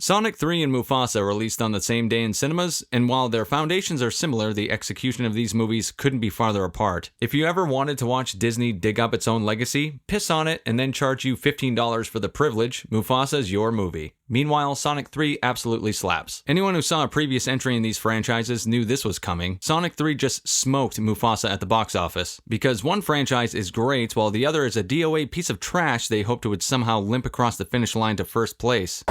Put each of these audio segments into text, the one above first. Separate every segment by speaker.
Speaker 1: Sonic 3 and Mufasa released on the same day in cinemas, and while their foundations are similar, the execution of these movies couldn't be farther apart. If you ever wanted to watch Disney dig up its own legacy, piss on it, and then charge you $15 for the privilege, Mufasa's your movie. Meanwhile, Sonic 3 absolutely slaps. Anyone who saw a previous entry in these franchises knew this was coming. Sonic 3 just smoked Mufasa at the box office. Because one franchise is great, while the other is a DOA piece of trash they hoped it would somehow limp across the finish line to first place.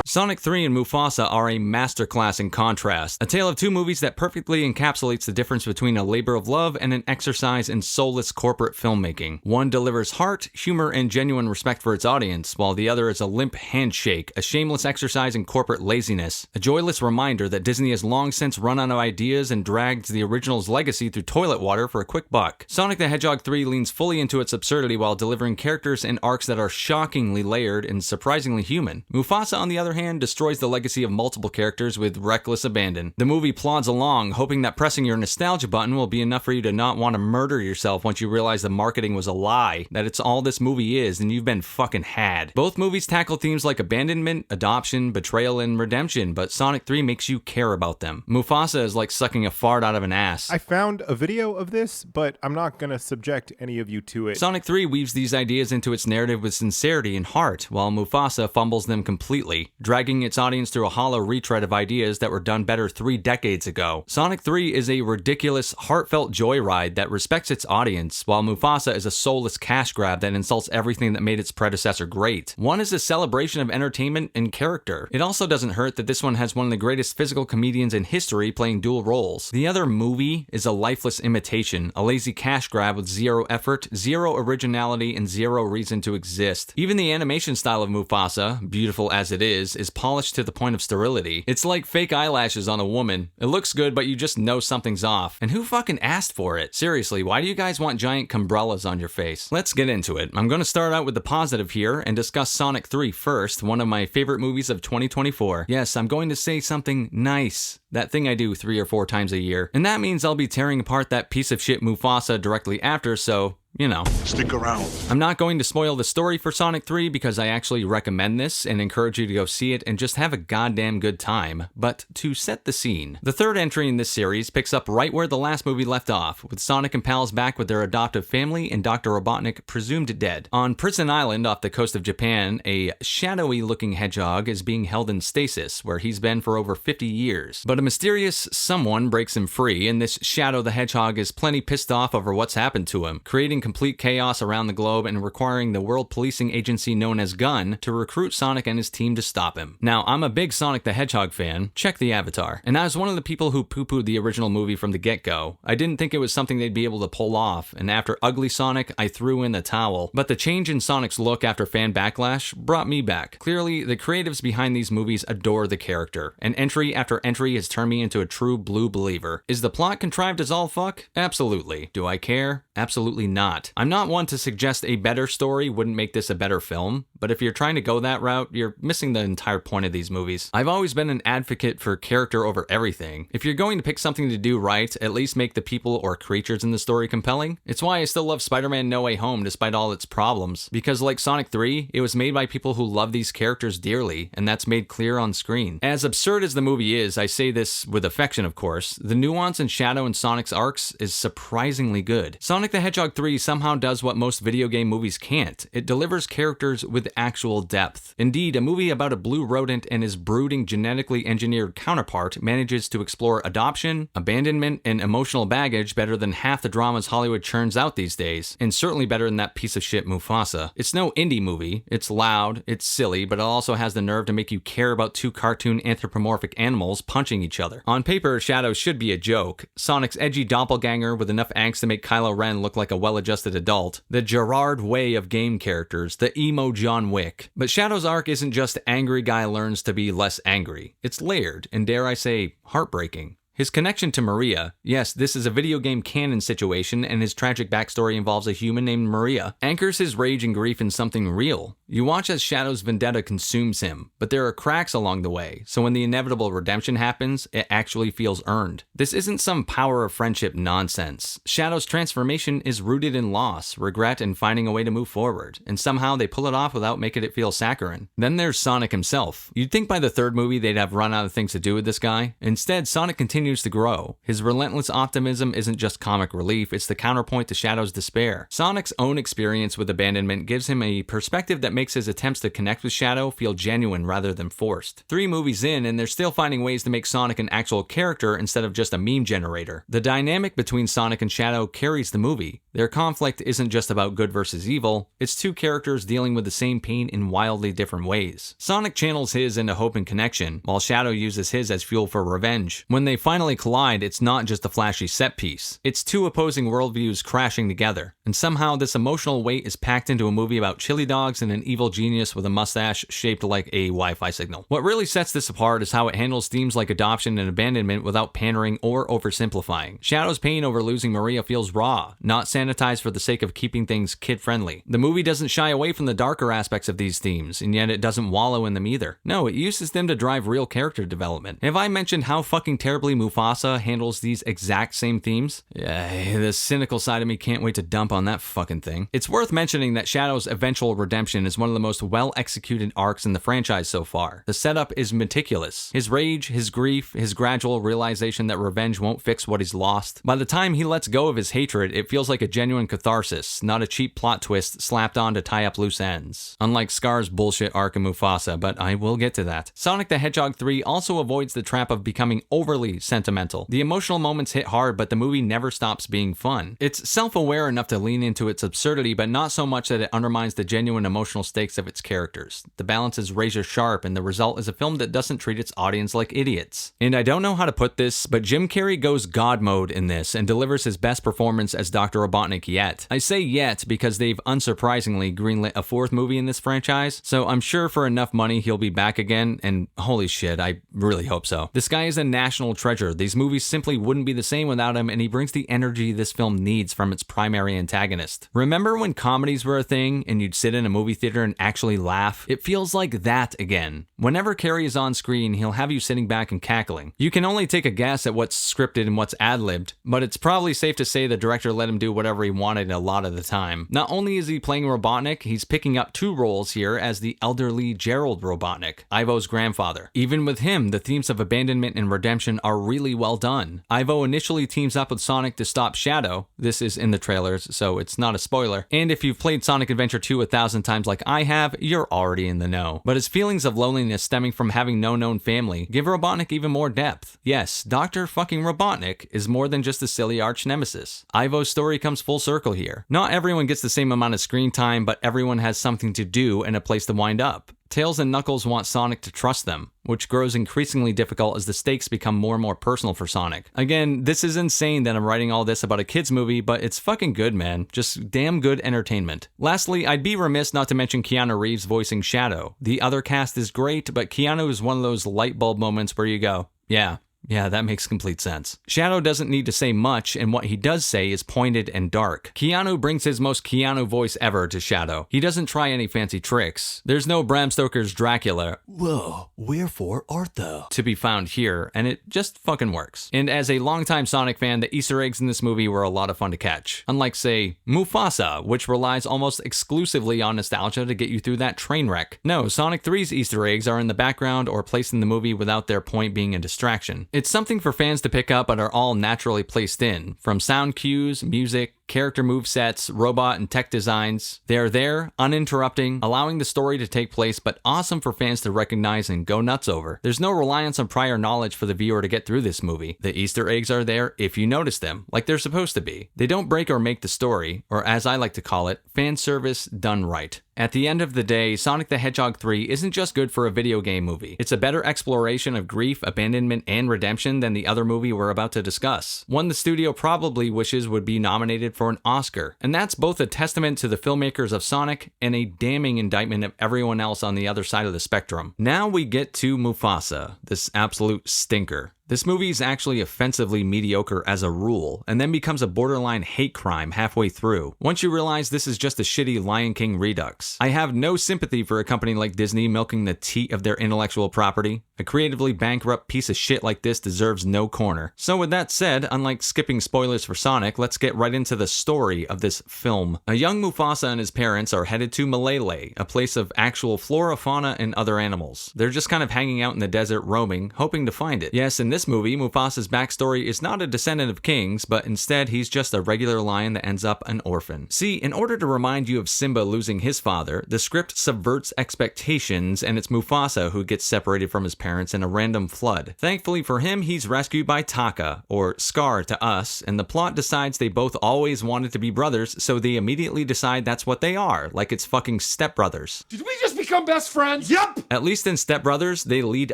Speaker 1: Sonic 3 and Mufasa are a masterclass in contrast, a tale of two movies that perfectly encapsulates the difference between a labor of love and an exercise in soulless corporate filmmaking. One delivers heart, humor, and genuine respect for its audience, while the other is a limp handshake, a shameless exercise in corporate laziness, a joyless reminder that Disney has long since run out of ideas and dragged the original's legacy through toilet water for a quick buck. Sonic the Hedgehog 3 leans fully into its absurdity while delivering characters and arcs that are shockingly layered and surprisingly human. Mufasa, on the other hand, destroys the legacy of multiple characters with reckless abandon. The movie plods along, hoping that pressing your nostalgia button will be enough for you to not want to murder yourself once you realize the marketing was a lie, that it's all this movie is, and you've been fucking had. Both movies tackle themes like abandonment, adoption, betrayal, and redemption, but Sonic 3 makes you care about them. Mufasa is like sucking a fart out of an ass.
Speaker 2: I found a video of this, but I'm not gonna subject any of you to it.
Speaker 1: Sonic 3 weaves these ideas into its narrative with sincerity and heart, while Mufasa fumbles them completely, dragging its audience through a hollow retread of ideas that were done better 3 decades ago. Sonic 3 is a ridiculous, heartfelt joyride that respects its audience, while Mufasa is a soulless cash grab that insults everything that made its predecessor great. One is a celebration of entertainment and character. It also doesn't hurt that this one has one of the greatest physical comedians in history playing dual roles. The other movie is a lifeless imitation, a lazy cash grab with zero effort, zero originality, and zero reason to exist. Even the animation style of Mufasa, beautiful as it is polished to the point of sterility. It's like fake eyelashes on a woman. It looks good, but you just know something's off. And who fucking asked for it? Seriously, why do you guys want giant cumbrellas on your face? Let's get into it. I'm going to start out with the positive here and discuss Sonic 3 first, one of my favorite movies of 2024. Yes, I'm going to say something nice. That thing I do 3 or 4 times a year. And that means I'll be tearing apart that piece of shit Mufasa directly after, so you know.
Speaker 3: Stick around.
Speaker 1: I'm not going to spoil the story for Sonic 3 because I actually recommend this and encourage you to go see it and just have a goddamn good time. But to set the scene, the third entry in this series picks up right where the last movie left off, with Sonic and pals back with their adoptive family and Dr. Robotnik presumed dead. On Prison Island off the coast of Japan, a shadowy looking hedgehog is being held in stasis, where he's been for over 50 years. But a mysterious someone breaks him free, and this Shadow the Hedgehog is plenty pissed off over what's happened to him, creating complete chaos around the globe and requiring the world policing agency known as GUN to recruit Sonic and his team to stop him. Now, I'm a big Sonic the Hedgehog fan, check the Avatar, and I was one of the people who poo-pooed the original movie from the get-go. I didn't think it was something they'd be able to pull off, and after Ugly Sonic, I threw in the towel. But the change in Sonic's look after fan backlash brought me back. Clearly, the creatives behind these movies adore the character, and entry after entry has turned me into a true blue believer. Is the plot contrived as all fuck? Absolutely. Do I care? Absolutely not. I'm not one to suggest a better story wouldn't make this a better film, but if you're trying to go that route, you're missing the entire point of these movies. I've always been an advocate for character over everything. If you're going to pick something to do right, at least make the people or creatures in the story compelling. It's why I still love Spider-Man No Way Home despite all its problems, because like Sonic 3, it was made by people who love these characters dearly, and that's made clear on screen. As absurd as the movie is, I say this with affection of course, the nuance and shadow in Sonic's arcs is surprisingly good. Sonic the Hedgehog 3 somehow does what most video game movies can't. It delivers characters with actual depth. Indeed, a movie about a blue rodent and his brooding genetically engineered counterpart manages to explore adoption, abandonment, and emotional baggage better than half the dramas Hollywood churns out these days, and certainly better than that piece of shit Mufasa. It's no indie movie, it's loud, it's silly, but it also has the nerve to make you care about 2 cartoon anthropomorphic animals punching each other. On paper, Shadow should be a joke. Sonic's edgy doppelganger with enough angst to make Kylo Ren look like a well-adjusted adult. The Gerard Way of game characters, the emo John Wick. But Shadow's arc isn't just angry guy learns to be less angry. It's layered, and dare I say, heartbreaking. His connection to Maria, yes, this is a video game canon situation and his tragic backstory involves a human named Maria, anchors his rage and grief in something real. You watch as Shadow's vendetta consumes him, but there are cracks along the way, so when the inevitable redemption happens, it actually feels earned. This isn't some power of friendship nonsense. Shadow's transformation is rooted in loss, regret, and finding a way to move forward, and somehow they pull it off without making it feel saccharine. Then there's Sonic himself. You'd think by the third movie they'd have run out of things to do with this guy. Instead, Sonic continues to grow. His relentless optimism isn't just comic relief, it's the counterpoint to Shadow's despair. Sonic's own experience with abandonment gives him a perspective that makes his attempts to connect with Shadow feel genuine rather than forced. 3 movies in, and they're still finding ways to make Sonic an actual character instead of just a meme generator. The dynamic between Sonic and Shadow carries the movie. Their conflict isn't just about good versus evil, it's 2 characters dealing with the same pain in wildly different ways. Sonic channels his into hope and connection, while Shadow uses his as fuel for revenge. When they finally collide, it's not just a flashy set piece. It's 2 opposing worldviews crashing together. And somehow this emotional weight is packed into a movie about chili dogs and an evil genius with a mustache shaped like a Wi-Fi signal. What really sets this apart is how it handles themes like adoption and abandonment without pandering or oversimplifying. Shadow's pain over losing Maria feels raw, not sanitized for the sake of keeping things kid-friendly. The movie doesn't shy away from the darker aspects of these themes, and yet it doesn't wallow in them either. No, it uses them to drive real character development. Have I mentioned how fucking terribly Mufasa handles these exact same themes? Yeah, the cynical side of me can't wait to dump on that fucking thing. It's worth mentioning that Shadow's eventual redemption is one of the most well-executed arcs in the franchise so far. The setup is meticulous. His rage, his grief, his gradual realization that revenge won't fix what he's lost. By the time he lets go of his hatred, it feels like a genuine catharsis, not a cheap plot twist slapped on to tie up loose ends. Unlike Scar's bullshit arc in Mufasa, but I will get to that. Sonic the Hedgehog 3 also avoids the trap of becoming overly sentimental. The emotional moments hit hard, but the movie never stops being fun. It's self-aware enough to lean into its absurdity, but not so much that it undermines the genuine emotional stakes of its characters. The balance is razor sharp, and the result is a film that doesn't treat its audience like idiots. And I don't know how to put this, but Jim Carrey goes God mode in this and delivers his best performance as Dr. Robotnik yet. I say yet because they've unsurprisingly greenlit a 4th movie in this franchise, so I'm sure for enough money he'll be back again, and holy shit, I really hope so. This guy is a national treasure. These movies simply wouldn't be the same without him, and he brings the energy this film needs from its primary antagonist. Remember when comedies were a thing and you'd sit in a movie theater and actually laugh? It feels like that again. Whenever Carrey is on screen, he'll have you sitting back and cackling. You can only take a guess at what's scripted and what's ad-libbed, but it's probably safe to say the director let him do whatever he wanted a lot of the time. Not only is he playing Robotnik, he's picking up 2 roles here as the elderly Gerald Robotnik, Ivo's grandfather. Even with him, the themes of abandonment and redemption are really well done. Ivo initially teams up with Sonic to stop Shadow. This is in the trailers, so it's not a spoiler. And if you've played Sonic Adventure 2 1,000 times like I have, you're already in the know. But his feelings of loneliness stemming from having no known family give Robotnik even more depth. Yes, Dr. fucking Robotnik is more than just a silly arch nemesis. Ivo's story comes full circle here. Not everyone gets the same amount of screen time, but everyone has something to do and a place to wind up. Tails and Knuckles want Sonic to trust them, which grows increasingly difficult as the stakes become more and more personal for Sonic. Again, this is insane that I'm writing all this about a kids movie, but it's fucking good, man. Just damn good entertainment. Lastly, I'd be remiss not to mention Keanu Reeves voicing Shadow. The other cast is great, but Keanu is one of those light bulb moments where you go, yeah, that makes complete sense. Shadow doesn't need to say much, and what he does say is pointed and dark. Keanu brings his most Keanu voice ever to Shadow. He doesn't try any fancy tricks. There's no Bram Stoker's Dracula, "Whoa, wherefore art thou?" to be found here, and it just fucking works. And as a longtime Sonic fan, the Easter eggs in this movie were a lot of fun to catch. Unlike, say, Mufasa, which relies almost exclusively on nostalgia to get you through that train wreck. No, Sonic 3's Easter eggs are in the background or placed in the movie without their point being a distraction. It's something for fans to pick up but are all naturally placed in. From sound cues, music, character movesets, robot and tech designs. They are there, uninterrupting, allowing the story to take place, but awesome for fans to recognize and go nuts over. There's no reliance on prior knowledge for the viewer to get through this movie. The Easter eggs are there if you notice them, like they're supposed to be. They don't break or make the story, or as I like to call it, fan service done right. At the end of the day, Sonic the Hedgehog 3 isn't just good for a video game movie. It's a better exploration of grief, abandonment, and redemption than the other movie we're about to discuss. One the studio probably wishes would be nominated for an Oscar. And that's both a testament to the filmmakers of Sonic and a damning indictment of everyone else on the other side of the spectrum. Now we get to Mufasa, this absolute stinker. This movie is actually offensively mediocre as a rule, and then becomes a borderline hate crime halfway through, once you realize this is just a shitty Lion King redux. I have no sympathy for a company like Disney milking the teat of their intellectual property. A creatively bankrupt piece of shit like this deserves no corner. So with that said, unlike skipping spoilers for Sonic, let's get right into the story of this film. A young Mufasa and his parents are headed to Malele, a place of actual flora, fauna, and other animals. They're just kind of hanging out in the desert roaming, hoping to find it. Yes, in this movie, Mufasa's backstory is not a descendant of kings, but instead he's just a regular lion that ends up an orphan. See, in order to remind you of Simba losing his father, the script subverts expectations, and it's Mufasa who gets separated from his parents in a random flood. Thankfully for him, he's rescued by Taka, or Scar to us, and the plot decides they both always wanted to be brothers, so they immediately decide that's what they are, like it's fucking stepbrothers.
Speaker 3: Did we just become best friends? Yup!
Speaker 1: At least in Step Brothers, they lead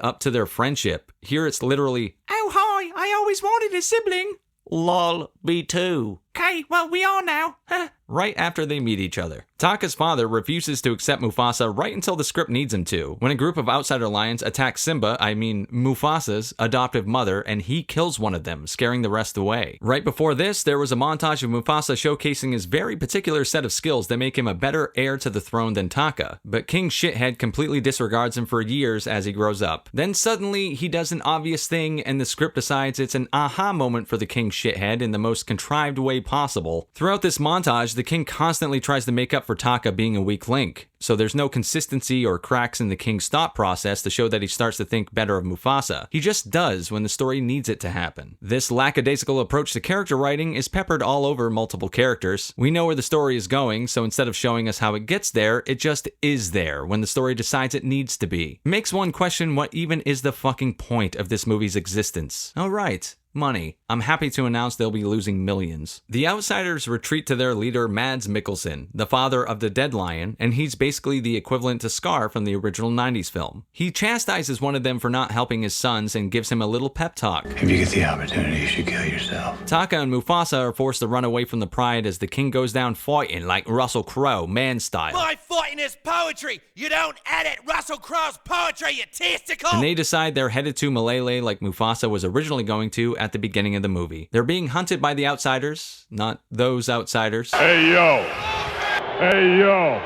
Speaker 1: up to their friendship. Here it's literally, "Oh hi, I always wanted a sibling." "Lol, me too." "Okay, well we are now." Right after they meet each other. Taka's father refuses to accept Mufasa right until the script needs him to, when a group of outsider lions attack Mufasa's adoptive mother, and he kills one of them, scaring the rest away. Right before this, there was a montage of Mufasa showcasing his very particular set of skills that make him a better heir to the throne than Taka, but King Shithead completely disregards him for years as he grows up. Then suddenly, he does an obvious thing, and the script decides it's an aha moment for the King Shithead in the most contrived way possible. Throughout this montage, the king constantly tries to make up for Taka being a weak link, so there's no consistency or cracks in the king's thought process to show that he starts to think better of Mufasa. He just does when the story needs it to happen. This lackadaisical approach to character writing is peppered all over multiple characters. We know where the story is going, so instead of showing us how it gets there, it just is there when the story decides it needs to be. It makes one question what even is the fucking point of this movie's existence. Oh right, money. I'm happy to announce they'll be losing millions. The outsiders retreat to their leader Mads Mikkelsen, the father of the dead lion, and he's basically the equivalent to Scar from the original 90s film. He chastises one of them for not helping his sons and gives him a little pep talk.
Speaker 4: If you get the opportunity, you should kill yourself.
Speaker 1: Taka and Mufasa are forced to run away from the pride as the king goes down fighting like Russell Crowe, man style.
Speaker 5: My fighting is poetry! You don't edit Russell Crowe's poetry, you testicle!
Speaker 1: And they decide they're headed to Malele like Mufasa was originally going to at the beginning of the movie. They're being hunted by the outsiders, not those outsiders.
Speaker 3: Hey yo! Hey yo!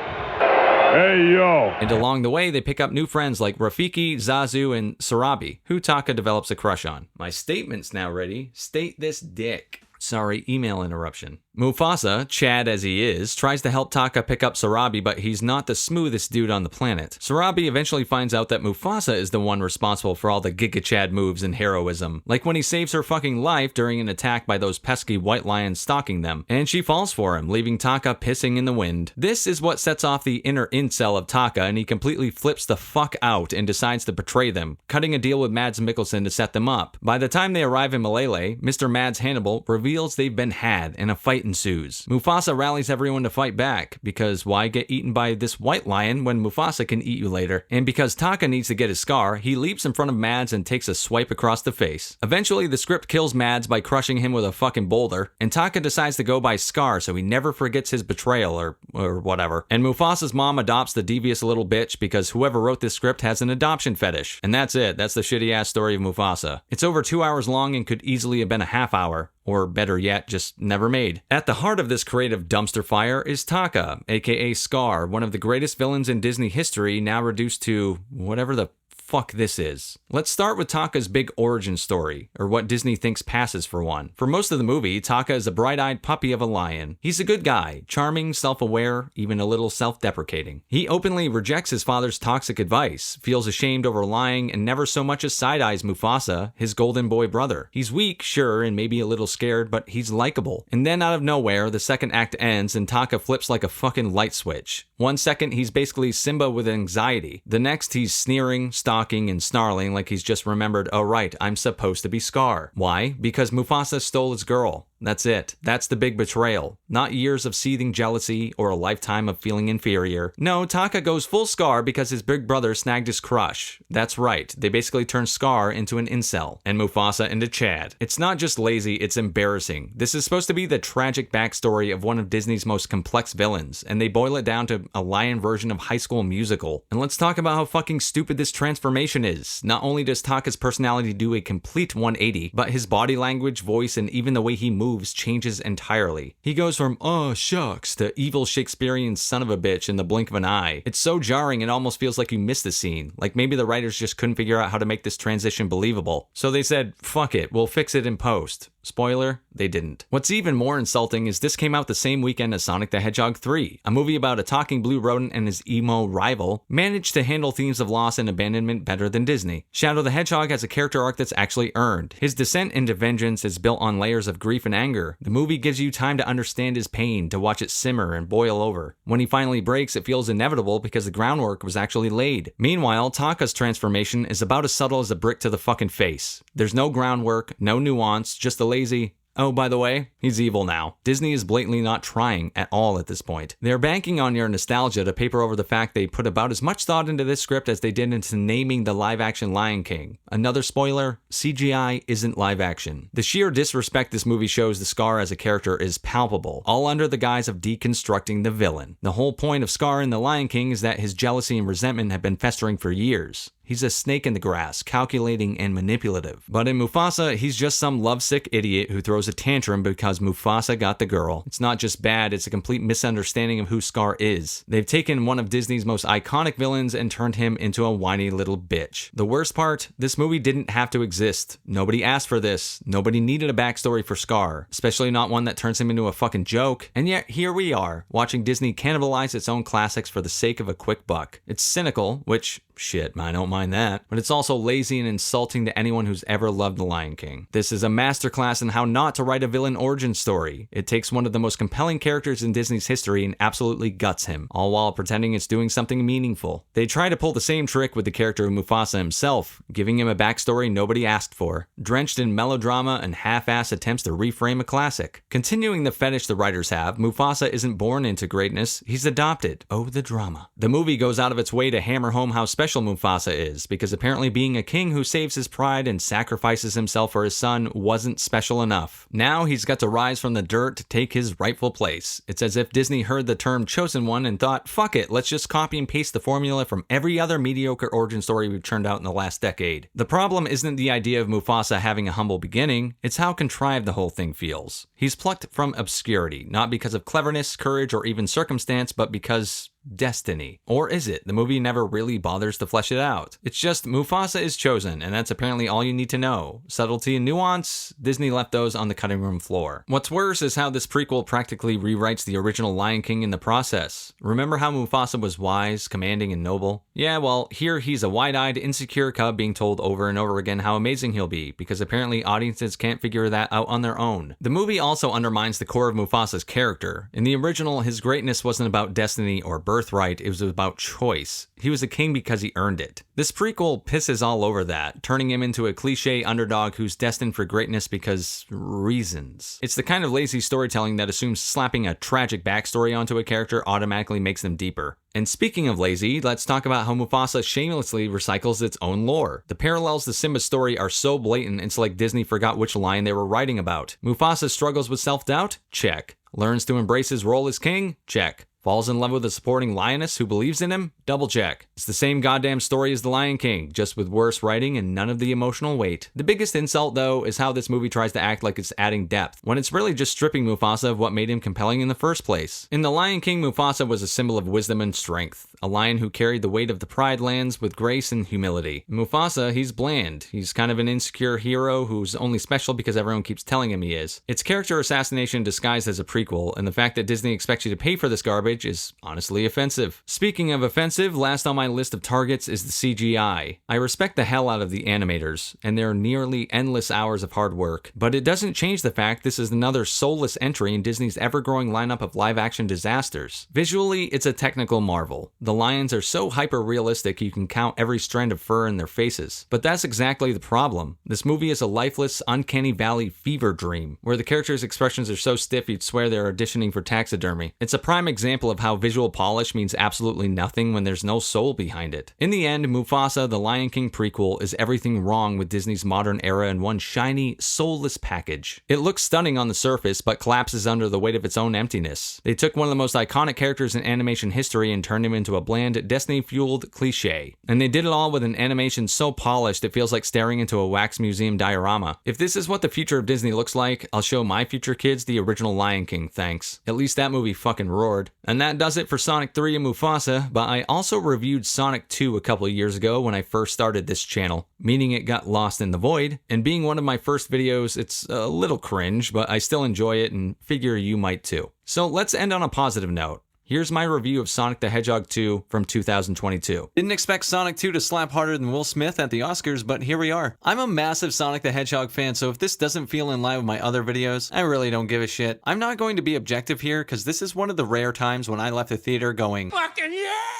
Speaker 3: Hey yo!
Speaker 1: And along the way, they pick up new friends like Rafiki, Zazu, and Sarabi, who Taka develops a crush on. My statement's now ready. State this dick. Sorry, email interruption. Mufasa, Chad as he is, tries to help Taka pick up Sarabi, but he's not the smoothest dude on the planet. Sarabi eventually finds out that Mufasa is the one responsible for all the Giga Chad moves and heroism, like when he saves her fucking life during an attack by those pesky white lions stalking them, and she falls for him, leaving Taka pissing in the wind. This is what sets off the inner incel of Taka, and he completely flips the fuck out and decides to betray them, cutting a deal with Mads Mikkelsen to set them up. By the time they arrive in Malele, Mr. Mads Hannibal reveals they've been had, and a fight ensues. Mufasa rallies everyone to fight back, because why get eaten by this white lion when Mufasa can eat you later? And because Taka needs to get his Scar, he leaps in front of Mads and takes a swipe across the face. Eventually, the script kills Mads by crushing him with a fucking boulder, and Taka decides to go by Scar so he never forgets his betrayal or whatever. And Mufasa's mom adopts the devious little bitch because whoever wrote this script has an adoption fetish. And that's it. That's the shitty ass story of Mufasa. It's over 2 hours long and could easily have been a half hour. Or better yet, just never made. At the heart of this creative dumpster fire is Taka, aka Scar, one of the greatest villains in Disney history, now reduced to whatever the fuck this is. Let's start with Taka's big origin story, or what Disney thinks passes for one. For most of the movie, Taka is a bright-eyed puppy of a lion. He's a good guy, charming, self-aware, even a little self-deprecating. He openly rejects his father's toxic advice, feels ashamed over lying, and never so much as side-eyes Mufasa, his golden boy brother. He's weak, sure, and maybe a little scared, but he's likable. And then out of nowhere, the second act ends and Taka flips like a fucking light switch. 1 second, he's basically Simba with anxiety. The next, he's sneering, stalking, and snarling like he's just remembered, oh right, I'm supposed to be Scar. Why? Because Mufasa stole his girl. That's it. That's the big betrayal. Not years of seething jealousy or a lifetime of feeling inferior. No, Taka goes full Scar because his big brother snagged his crush. That's right. They basically turned Scar into an incel and Mufasa into Chad. It's not just lazy, it's embarrassing. This is supposed to be the tragic backstory of one of Disney's most complex villains, and they boil it down to a lion version of High School Musical. And let's talk about how fucking stupid this transformation is. Not only does Taka's personality do a complete 180, but his body language, voice, and even the way he moves changes entirely. He goes from, oh shucks, to evil Shakespearean son of a bitch in the blink of an eye. It's so jarring it almost feels like you missed the scene. Like maybe the writers just couldn't figure out how to make this transition believable. So they said, fuck it, we'll fix it in post. Spoiler, they didn't. What's even more insulting is this came out the same weekend as Sonic the Hedgehog 3, a movie about a talking blue rodent and his emo rival, managed to handle themes of loss and abandonment better than Disney. Shadow the Hedgehog has a character arc that's actually earned. His descent into vengeance is built on layers of grief and anger. The movie gives you time to understand his pain, to watch it simmer and boil over. When he finally breaks, it feels inevitable because the groundwork was actually laid. Meanwhile, Taka's transformation is about as subtle as a brick to the fucking face. There's no groundwork, no nuance, just a lazy, oh, by the way, he's evil now. Disney is blatantly not trying at all at this point. They're banking on your nostalgia to paper over the fact they put about as much thought into this script as they did into naming the live-action Lion King. Another spoiler, CGI isn't live action. The sheer disrespect this movie shows the Scar as a character is palpable, all under the guise of deconstructing the villain. The whole point of Scar in the Lion King is that his jealousy and resentment have been festering for years. He's a snake in the grass, calculating and manipulative. But in Mufasa, he's just some lovesick idiot who throws a tantrum because Mufasa got the girl. It's not just bad, it's a complete misunderstanding of who Scar is. They've taken one of Disney's most iconic villains and turned him into a whiny little bitch. The worst part, this movie didn't have to exist. Nobody asked for this. Nobody needed a backstory for Scar, especially not one that turns him into a fucking joke. And yet, here we are, watching Disney cannibalize its own classics for the sake of a quick buck. It's cynical, which, shit, I don't mind that, but it's also lazy and insulting to anyone who's ever loved The Lion King. This is a masterclass in how not to write a villain origin story. It takes one of the most compelling characters in Disney's history and absolutely guts him, all while pretending it's doing something meaningful. They try to pull the same trick with the character of Mufasa himself, giving him a backstory nobody asked for, drenched in melodrama and half-ass attempts to reframe a classic. Continuing the fetish the writers have, Mufasa isn't born into greatness, he's adopted. Oh, the drama. The movie goes out of its way to hammer home how special Mufasa is, because apparently being a king who saves his pride and sacrifices himself for his son wasn't special enough. Now he's got to rise from the dirt to take his rightful place. It's as if Disney heard the term chosen one and thought, fuck it, let's just copy and paste the formula from every other mediocre origin story we've churned out in the last decade. The problem isn't the idea of Mufasa having a humble beginning, it's how contrived the whole thing feels. He's plucked from obscurity, not because of cleverness, courage, or even circumstance, but because destiny. Or is it? The movie never really bothers to flesh it out. It's just Mufasa is chosen, and that's apparently all you need to know. Subtlety and nuance, Disney left those on the cutting room floor. What's worse is how this prequel practically rewrites the original Lion King in the process. Remember how Mufasa was wise, commanding, and noble? Yeah, well, here he's a wide-eyed, insecure cub being told over and over again how amazing he'll be, because apparently audiences can't figure that out on their own. The movie also undermines the core of Mufasa's character. In the original, his greatness wasn't about destiny or birthright, it was about choice. He was a king because he earned it. This prequel pisses all over that, turning him into a cliche underdog who's destined for greatness because reasons. It's the kind of lazy storytelling that assumes slapping a tragic backstory onto a character automatically makes them deeper. And speaking of lazy, let's talk about how Mufasa shamelessly recycles its own lore. The parallels to Simba's story are so blatant, it's like Disney forgot which lion they were writing about. Mufasa struggles with self-doubt? Check. Learns to embrace his role as king? Check. Falls in love with a supporting lioness who believes in him? Double check. It's the same goddamn story as The Lion King, just with worse writing and none of the emotional weight. The biggest insult, though, is how this movie tries to act like it's adding depth, when it's really just stripping Mufasa of what made him compelling in the first place. In The Lion King, Mufasa was a symbol of wisdom and strength, a lion who carried the weight of the Pride Lands with grace and humility. In Mufasa, he's bland. He's kind of an insecure hero who's only special because everyone keeps telling him he is. It's character assassination disguised as a prequel, and the fact that Disney expects you to pay for this garbage is honestly offensive. Speaking of offensive, offensive, last on my list of targets is the CGI. I respect the hell out of the animators, and their nearly endless hours of hard work, but it doesn't change the fact this is another soulless entry in Disney's ever-growing lineup of live-action disasters. Visually, it's a technical marvel. The lions are so hyper-realistic you can count every strand of fur in their faces. But that's exactly the problem. This movie is a lifeless, uncanny valley fever dream, where the characters' expressions are so stiff you'd swear they're auditioning for taxidermy. It's a prime example of how visual polish means absolutely nothing when there's no soul behind it. In the end, Mufasa, the Lion King prequel, is everything wrong with Disney's modern era in one shiny, soulless package. It looks stunning on the surface, but collapses under the weight of its own emptiness. They took one of the most iconic characters in animation history and turned him into a bland, destiny-fueled cliche. And they did it all with an animation so polished it feels like staring into a wax museum diorama. If this is what the future of Disney looks like, I'll show my future kids the original Lion King, thanks. At least that movie fucking roared. And that does it for Sonic 3 and Mufasa, but I also reviewed Sonic 2 a couple of years ago when I first started this channel, meaning it got lost in the void, and being one of my first videos, it's a little cringe, but I still enjoy it and figure you might too. So let's end on a positive note. Here's my review of Sonic the Hedgehog 2 from 2022. Didn't expect Sonic 2 to slap harder than Will Smith at the Oscars, but here we are. I'm a massive Sonic the Hedgehog fan, so if this doesn't feel in line with my other videos, I really don't give a shit. I'm not going to be objective here, because this is one of the rare times when I left the theater going,
Speaker 5: Fucking yeah!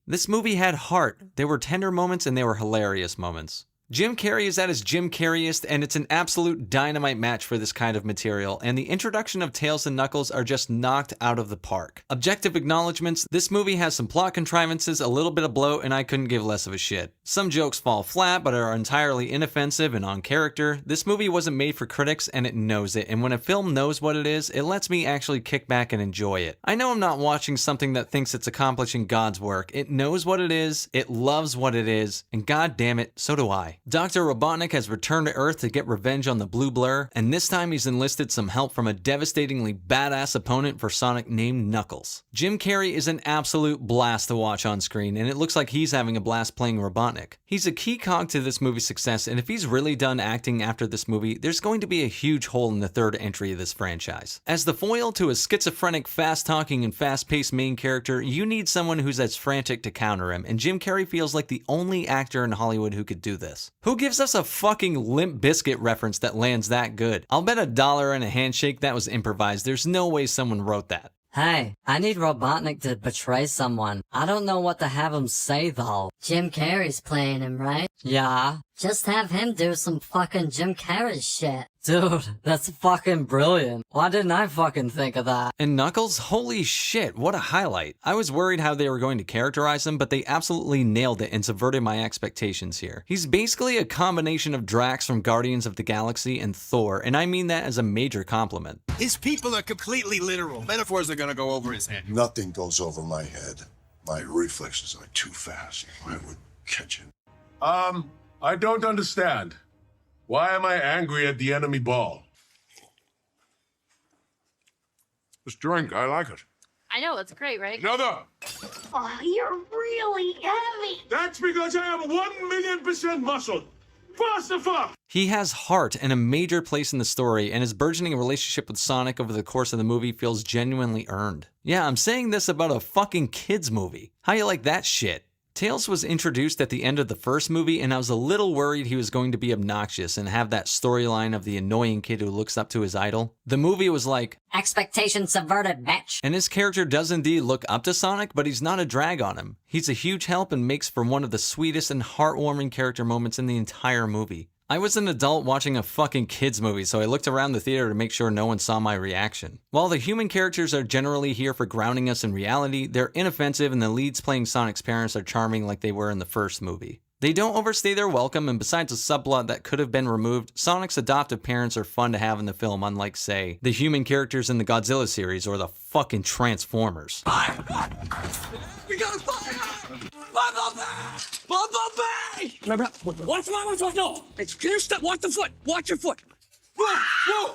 Speaker 1: this movie had heart. There were tender moments and there were hilarious moments. Jim Carrey is at his Jim Carreyest, and it's an absolute dynamite match for this kind of material, and the introduction of Tails and Knuckles are just knocked out of the park. Objective acknowledgements, this movie has some plot contrivances, a little bit of bloat, and I couldn't give less of a shit. Some jokes fall flat, but are entirely inoffensive and on character. This movie wasn't made for critics, and it knows it, and when a film knows what it is, it lets me actually kick back and enjoy it. I know I'm not watching something that thinks it's accomplishing God's work. It knows what it is, it loves what it is, and god damn it, so do I. Dr. Robotnik has returned to Earth to get revenge on the Blue Blur, and this time he's enlisted some help from a devastatingly badass opponent for Sonic named Knuckles. Jim Carrey is an absolute blast to watch on screen, and it looks like he's having a blast playing Robotnik. He's a key cog to this movie's success, and if he's really done acting after this movie, there's going to be a huge hole in the third entry of this franchise. As the foil to a schizophrenic, fast-talking, and fast-paced main character, you need someone who's as frantic to counter him, and Jim Carrey feels like the only actor in Hollywood who could do this. Who gives us a fucking Limp Bizkit reference that lands that good? I'll bet $1 and a handshake that was improvised. There's no way someone wrote that.
Speaker 6: Hey, I need Robotnik to betray someone. I don't know what to have him say though.
Speaker 7: Jim Carrey's playing him, right?
Speaker 6: Yeah.
Speaker 7: Just have him do some fucking Jim Carrey shit.
Speaker 6: Dude, that's fucking brilliant. Why didn't I fucking think of that?
Speaker 1: And Knuckles, holy shit, what a highlight. I was worried how they were going to characterize him, but they absolutely nailed it and subverted my expectations here. He's basically a combination of Drax from Guardians of the Galaxy and Thor, and I mean that as a major compliment.
Speaker 5: His people are completely literal. Metaphors are gonna go over his head.
Speaker 8: Nothing goes over my head. My reflexes are too fast. I would catch it.
Speaker 3: I don't understand. Why am I angry at the enemy ball? This drink, I like it.
Speaker 9: I know, it's great, right?
Speaker 3: Another!
Speaker 7: Oh, you're really heavy.
Speaker 3: That's because I have 1,000,000% muscle. Pacify!
Speaker 1: He has heart and a major place in the story, and his burgeoning relationship with Sonic over the course of the movie feels genuinely earned. Yeah, I'm saying this about a fucking kids movie. How you like that shit? Tails was introduced at the end of the first movie, and I was a little worried he was going to be obnoxious and have that storyline of the annoying kid who looks up to his idol. The movie was like,
Speaker 7: Expectation subverted, bitch.
Speaker 1: and his character does indeed look up to Sonic, but he's not a drag on him. He's a huge help and makes for one of the sweetest and heartwarming character moments in the entire movie. I was an adult watching a fucking kids movie, so I looked around the theater to make sure no one saw my reaction. While the human characters are generally here for grounding us in reality, they're inoffensive and the leads playing Sonic's parents are charming like they were in the first movie. They don't overstay their welcome, and besides a subplot that could have been removed, Sonic's adoptive parents are fun to have in the film, unlike, say, the human characters in the Godzilla series or the fucking Transformers.
Speaker 5: We got fire! Bumblebee!
Speaker 10: Remember, watch no. It's clear step. Watch the foot. Watch your foot.
Speaker 5: Whoa!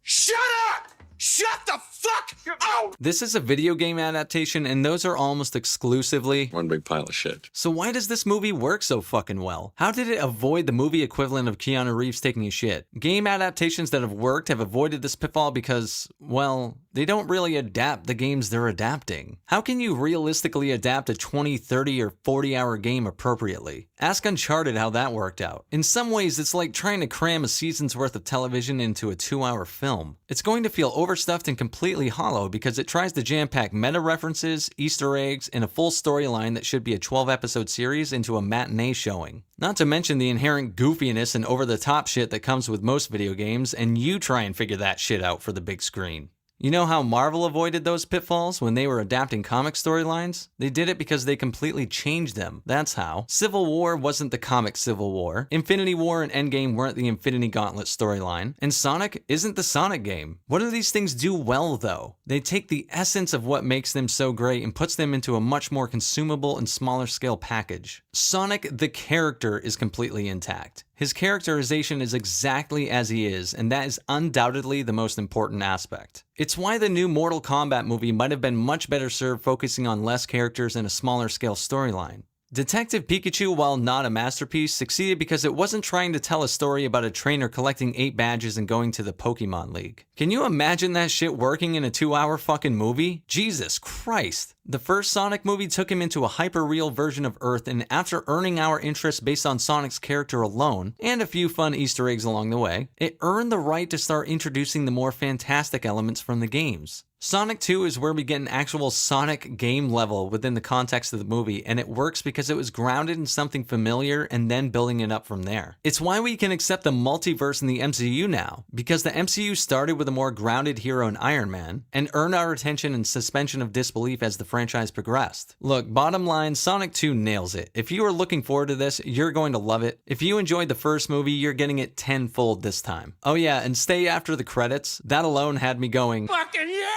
Speaker 5: Shut up! Shut the fuck up!
Speaker 1: This is a video game adaptation, and those are almost exclusively
Speaker 9: one big pile of shit.
Speaker 1: So why does this movie work so fucking well? How did it avoid the movie equivalent of Keanu Reeves taking a shit? Game adaptations that have worked have avoided this pitfall because, well, they don't really adapt the games they're adapting. How can you realistically adapt a 20, 30, or 40-hour game appropriately? Ask Uncharted how that worked out. In some ways, it's like trying to cram a season's worth of television into a 2-hour film. It's going to feel overstuffed and completely hollow because it tries to jam-pack meta references, Easter eggs, and a full storyline that should be a 12-episode series into a matinee showing. Not to mention the inherent goofiness and over-the-top shit that comes with most video games, and you try and figure that shit out for the big screen. You know how Marvel avoided those pitfalls when they were adapting comic storylines? They did it because they completely changed them. That's how. Civil War wasn't the comic Civil War. Infinity War and Endgame weren't the Infinity Gauntlet storyline. And Sonic isn't the Sonic game. What do these things do well, though? They take the essence of what makes them so great and puts them into a much more consumable and smaller scale package. Sonic, the character, is completely intact. His characterization is exactly as he is, and that is undoubtedly the most important aspect. It's why the new Mortal Kombat movie might have been much better served focusing on less characters and a smaller scale storyline. Detective Pikachu, while not a masterpiece, succeeded because it wasn't trying to tell a story about a trainer collecting 8 badges and going to the Pokemon League. Can you imagine that shit working in a 2-hour fucking movie? Jesus Christ. The first Sonic movie took him into a hyper-real version of Earth, and after earning our interest based on Sonic's character alone, and a few fun Easter eggs along the way, it earned the right to start introducing the more fantastic elements from the games. Sonic 2 is where we get an actual Sonic game level within the context of the movie, and it works because it was grounded in something familiar and then building it up from there. It's why we can accept the multiverse in the MCU now, because the MCU started with a more grounded hero in Iron Man, and earned our attention and suspension of disbelief as the franchise progressed. Look, bottom line, Sonic 2 nails it. If you are looking forward to this, you're going to love it. If you enjoyed the first movie, you're getting it tenfold this time. Oh yeah, and stay after the credits. That alone had me going,
Speaker 10: Fucking yeah!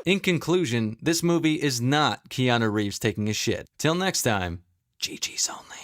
Speaker 1: In conclusion, this movie is not Keanu Reeves taking a shit. Till next time, GG's only.